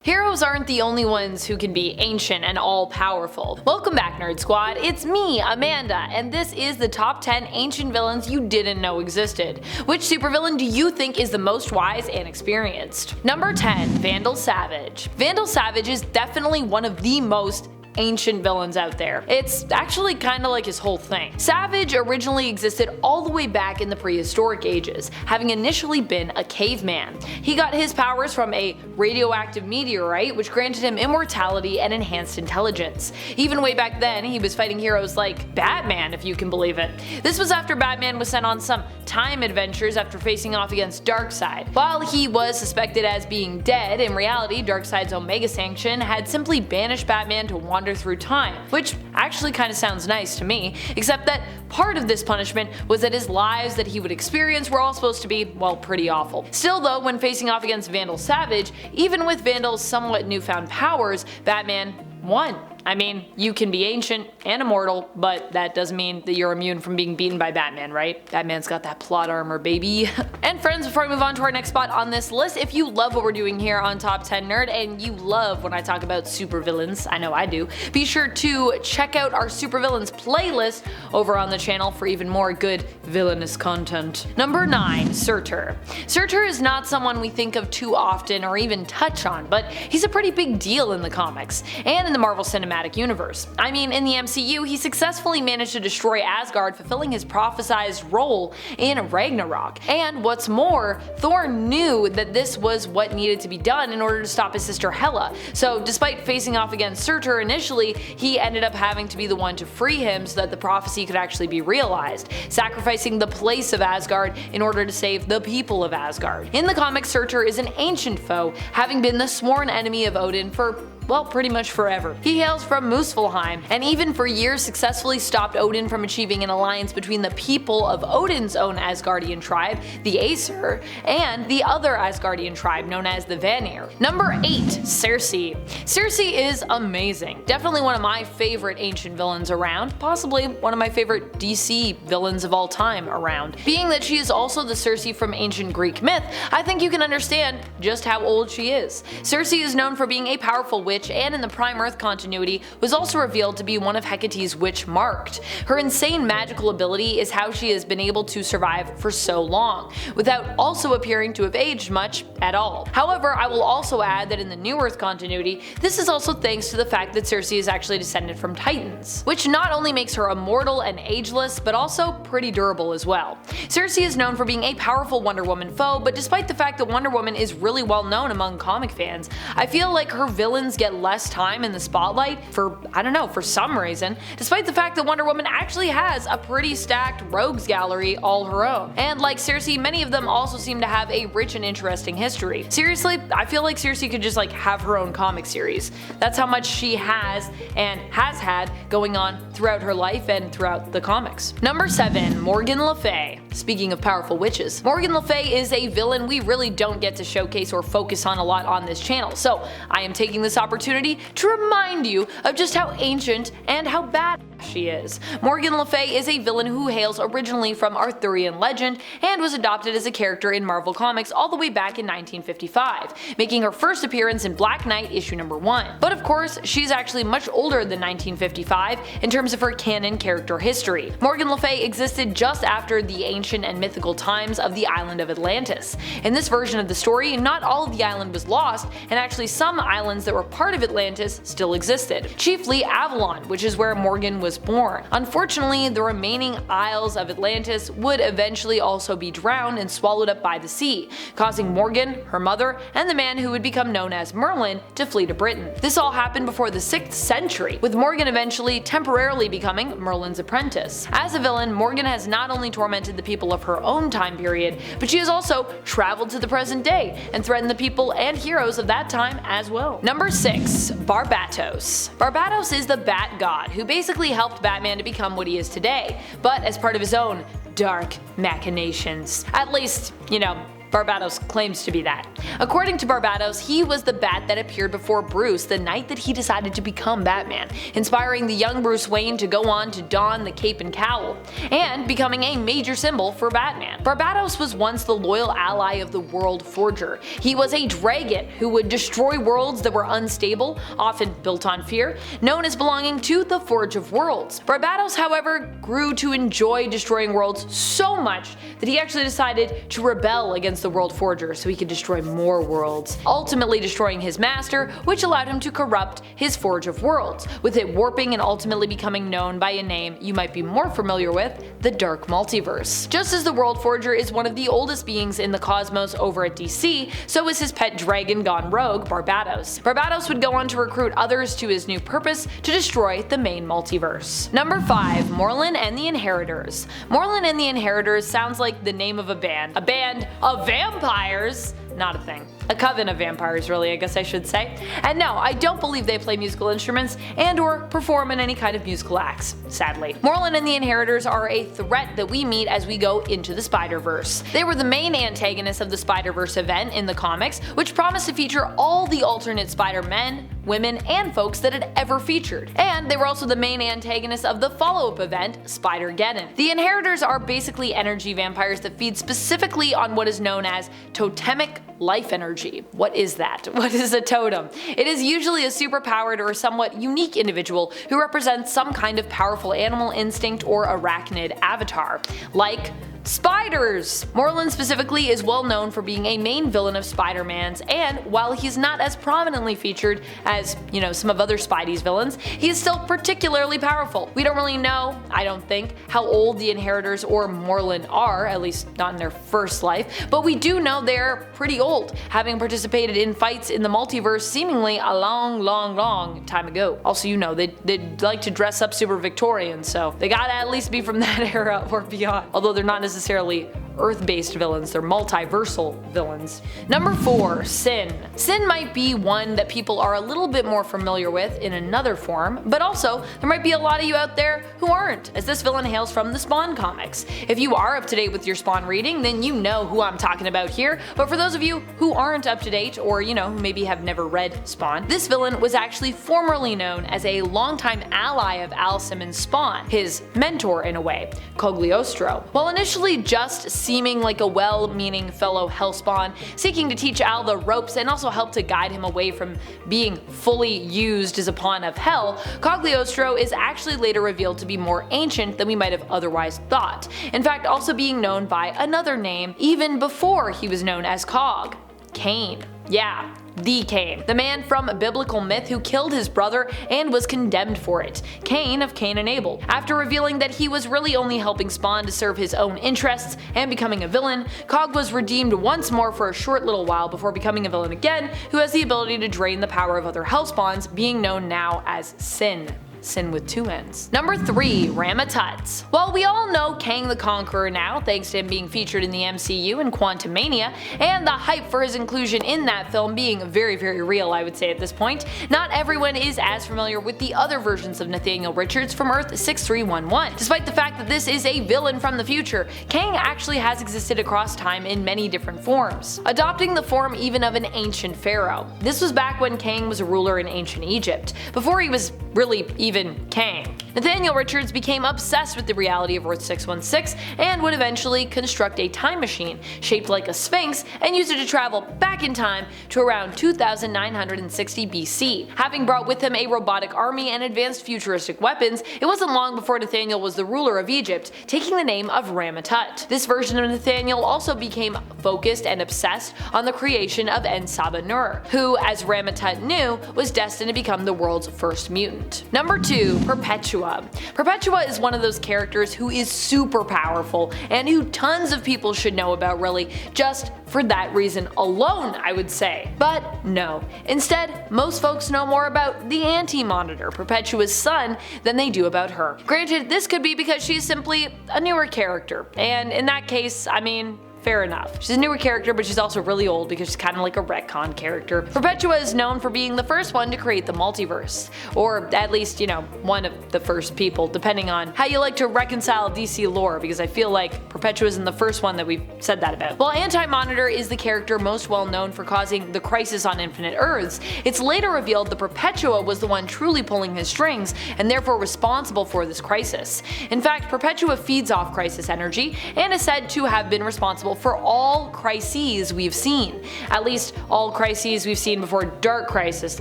Heroes aren't the only ones who can be ancient and all-powerful. Welcome back, Nerd Squad. It's me, Amanda, and this is the top 10 ancient villains you didn't know existed. Which supervillain do you think is the most wise and experienced? Number 10. Vandal Savage. Vandal Savage is definitely one of the most ancient villains out there. It's actually kinda like his whole thing. Savage originally existed all the way back in the prehistoric ages, having initially been a caveman. He got his powers from a radioactive meteorite which granted him immortality and enhanced intelligence. Even way back then he was fighting heroes like Batman, if you can believe it. This was after Batman was sent on some time adventures after facing off against Darkseid. While he was suspected as being dead, in reality Darkseid's Omega Sanction had simply banished Batman to wander through time, which actually kinda sounds nice to me, except that part of this punishment was that his lives that he would experience were all supposed to be, well, pretty awful. Still though, when facing off against Vandal Savage, even with Vandal's somewhat newfound powers, Batman won. I mean, you can be ancient and immortal, but that doesn't mean that you're immune from being beaten by Batman, right? Batman's got that plot armor, baby. And friends, before we move on to our next spot on this list, if you love what we're doing here on Top 10 Nerd and you love when I talk about supervillains, I know I do, be sure to check out our supervillains playlist over on the channel for even more good villainous content. Number 9. Surter. Surter is not someone we think of too often or even touch on, but he's a pretty big deal in the comics and in the Marvel Cinematic Universe. I mean, in the MCU, he successfully managed to destroy Asgard, fulfilling his prophesized role in Ragnarok. And what's more, Thor knew that this was what needed to be done in order to stop his sister Hela. So despite facing off against Surter initially, he ended up having to be the one to free him so that the prophecy could actually be realized, sacrificing the place of Asgard in order to save the people of Asgard. In the comics, Surter is an ancient foe, having been the sworn enemy of Odin for, well, pretty much forever. He hails from Muspelheim, and even for years successfully stopped Odin from achieving an alliance between the people of Odin's own Asgardian tribe, the Aesir, and the other Asgardian tribe known as the Vanir. Number 8. Cersei. Cersei is amazing. Definitely one of my favorite ancient villains around, possibly one of my favorite DC villains of all time around. Being that she is also the Cersei from ancient Greek myth, I think you can understand just how old she is. Cersei is known for being a powerful witch, and in the Prime Earth continuity was also revealed to be one of Hecate's witch marked. Her insane magical ability is how she has been able to survive for so long, without also appearing to have aged much at all. However, I will also add that in the New Earth continuity, this is also thanks to the fact that Cersei is actually descended from Titans, which not only makes her immortal and ageless, but also pretty durable as well. Cersei is known for being a powerful Wonder Woman foe, but despite the fact that Wonder Woman is really well known among comic fans, I feel like her villains get less time in the spotlight for, I don't know, for some reason, despite the fact that Wonder Woman actually has a pretty stacked rogues gallery all her own. And like Cersei, many of them also seem to have a rich and interesting history. Seriously, I feel like Cersei could just like have her own comic series. That's how much she has and has had going on throughout her life and throughout the comics. Number 7. Morgan Le Fay. Speaking of powerful witches, Morgan Le Fay is a villain we really don't get to showcase or focus on a lot on this channel, so I am taking this opportunity to remind you of just how ancient and how bad she is. Morgan Le Fay is a villain who hails originally from Arthurian legend and was adopted as a character in Marvel Comics all the way back in 1955, making her first appearance in Black Knight issue number 1. But of course, she's actually much older than 1955 in terms of her canon character history. Morgan Le Fay existed just after the ancient and mythical times of the island of Atlantis. In this version of the story, not all of the island was lost, and actually some islands that were part of Atlantis still existed, chiefly Avalon, which is where Morgan was born. Unfortunately, the remaining isles of Atlantis would eventually also be drowned and swallowed up by the sea, causing Morgan, her mother, and the man who would become known as Moreland to flee to Britain. This all happened before the 6th century, with Morgan eventually temporarily becoming Merlin's apprentice. As a villain, Morgan has not only tormented the people of her own time period, but she has also traveled to the present day and threatened the people and heroes of that time as well. Number 6. Barbatos. Barbatos is the Bat God who basically helped Batman to become what he is today, but as part of his own dark machinations. At least, you know, Barbatos claims to be that. According to Barbatos, he was the bat that appeared before Bruce the night that he decided to become Batman, inspiring the young Bruce Wayne to go on to don the cape and cowl, and becoming a major symbol for Batman. Barbatos was once the loyal ally of the World Forger. He was a dragon who would destroy worlds that were unstable, often built on fear, known as belonging to the Forge of Worlds. Barbatos, however, grew to enjoy destroying worlds so much that he actually decided to rebel against the World Forger so he could destroy more worlds, ultimately destroying his master, which allowed him to corrupt his Forge of Worlds, with it warping and ultimately becoming known by a name you might be more familiar with, the Dark Multiverse. Just as the World Forger is one of the oldest beings in the cosmos over at DC, so is his pet dragon gone rogue, Barbatos. Barbatos would go on to recruit others to his new purpose to destroy the main multiverse. Number 5. Moreland and the Inheritors. Moreland and the Inheritors sounds like the name of a band. A band of vampires? Not a thing. A coven of vampires, really, I guess I should say. And no, I don't believe they play musical instruments and or perform in any kind of musical acts, sadly. Moreland and the Inheritors are a threat that we meet as we go into the Spider-Verse. They were the main antagonists of the Spider-Verse event in the comics, which promised to feature all the alternate Spider-Men, women, and folks that had ever featured. And they were also the main antagonists of the follow-up event, Spider-Geddon. The Inheritors are basically energy vampires that feed specifically on what is known as totemic life energy. What is that? What is a totem? It is usually a superpowered or somewhat unique individual who represents some kind of powerful animal instinct or arachnid avatar, like spiders! Moreland specifically is well known for being a main villain of Spider-Man's, and while he's not as prominently featured as, some of other Spidey's villains, he is still particularly powerful. We don't really know, I don't think, how old the Inheritors or Moreland are, at least not in their first life, but we do know they're pretty old, having participated in fights in the multiverse seemingly a long time ago. Also, they'd like to dress up super Victorian, so they gotta at least be from that era or beyond, although they're not necessarily Earth-based villains, they're multiversal villains. Number 4. Sin. Sin might be one that people are a little bit more familiar with in another form, but also there might be a lot of you out there who aren't, as this villain hails from the Spawn comics. If you are up to date with your Spawn reading, then you know who I'm talking about here, but for those of you who aren't up to date or who maybe have never read Spawn, this villain was actually formerly known as a longtime ally of Al Simmons' Spawn, his mentor in a way, Cogliostro. While initially just seeming like a well-meaning fellow Hellspawn, seeking to teach Al the ropes and also help to guide him away from being fully used as a pawn of hell, Cogliostro is actually later revealed to be more ancient than we might have otherwise thought, in fact also being known by another name even before he was known as Cog. Cain. Yeah, the Cain, the man from biblical myth who killed his brother and was condemned for it, Cain of Cain and Abel. After revealing that he was really only helping Spawn to serve his own interests and becoming a villain, Cog was redeemed once more for a short little while before becoming a villain again, who has the ability to drain the power of other Hellspawns, being known now as Sin. Sin with 2 N's. Number 3. Ramattus. While we all know Kang the Conqueror now, thanks to him being featured in the MCU in Quantumania, and the hype for his inclusion in that film being very real, I would say at this point, not everyone is as familiar with the other versions of Nathaniel Richards from Earth 6311. Despite the fact that this is a villain from the future, Kang actually has existed across time in many different forms, adopting the form even of an ancient pharaoh. This was back when Kang was a ruler in ancient Egypt, before he was really even Kang. Nathaniel Richards became obsessed with the reality of Earth 616 and would eventually construct a time machine shaped like a sphinx and use it to travel back in time to around 2960 BC. Having brought with him a robotic army and advanced futuristic weapons, it wasn't long before Nathaniel was the ruler of Egypt, taking the name of Ramattus. This version of Nathaniel also became focused and obsessed on the creation of En-Sabah-Nur, who, as Ramattus knew, was destined to become the world's first mutant. Number 2. Perpetua. Perpetua is one of those characters who is super powerful and who tons of people should know about, really, just for that reason alone, I would say. But no. Instead, most folks know more about the Anti-Monitor, Perpetua's son, than they do about her. Granted, this could be because she's simply a newer character, and in that case, I mean, fair enough. She's a newer character, but she's also really old because she's kind of like a retcon character. Perpetua is known for being the first one to create the multiverse, or at least, you know, one of the first people, depending on how you like to reconcile DC lore, because I feel like Perpetua isn't the first one that we've said that about. While Anti-Monitor is the character most well known for causing the crisis on Infinite Earths, it's later revealed that Perpetua was the one truly pulling his strings and therefore responsible for this crisis. In fact, Perpetua feeds off crisis energy and is said to have been responsible for all crises we've seen. At least all crises we've seen before Dark Crisis,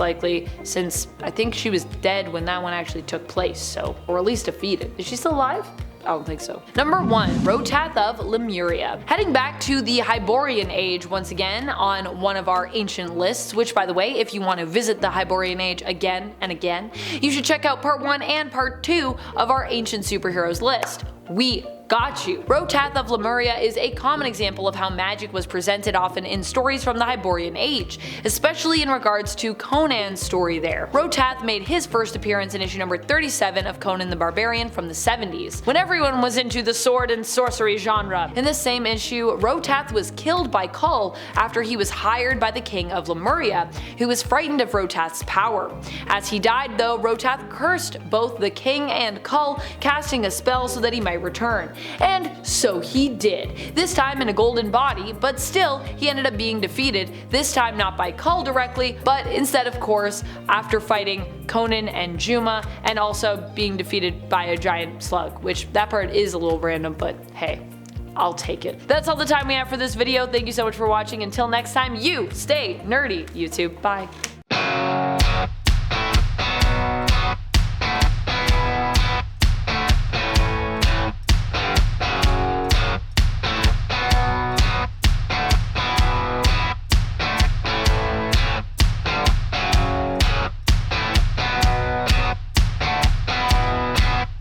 likely, since I think she was dead when that one actually took place, so, or at least defeated. Is she still alive? I don't think so. Number 1. Rotat of Lemuria. Heading back to the Hyborian Age once again on one of our ancient lists, which by the way, if you want to visit the Hyborian Age again and again, you should check out part 1 and part 2 of our ancient superheroes list. We got you. Rotat of Lemuria is a common example of how magic was presented often in stories from the Hyborian Age, especially in regards to Conan's story there. Rotat made his first appearance in issue number 37 of Conan the Barbarian from the 70s, when everyone was into the sword and sorcery genre. In this same issue, Rotat was killed by Kull after he was hired by the king of Lemuria, who was frightened of Rotat's power. As he died though, Rotat cursed both the king and Kull, casting a spell so that he might return. And so he did, this time in a golden body, but still he ended up being defeated, this time not by Kull directly, but instead of course after fighting Conan and Juma, and also being defeated by a giant slug, which that part is a little random, but hey, I'll take it. That's all the time we have for this video. Thank you so much for watching. Until next time, you stay nerdy, YouTube. Bye.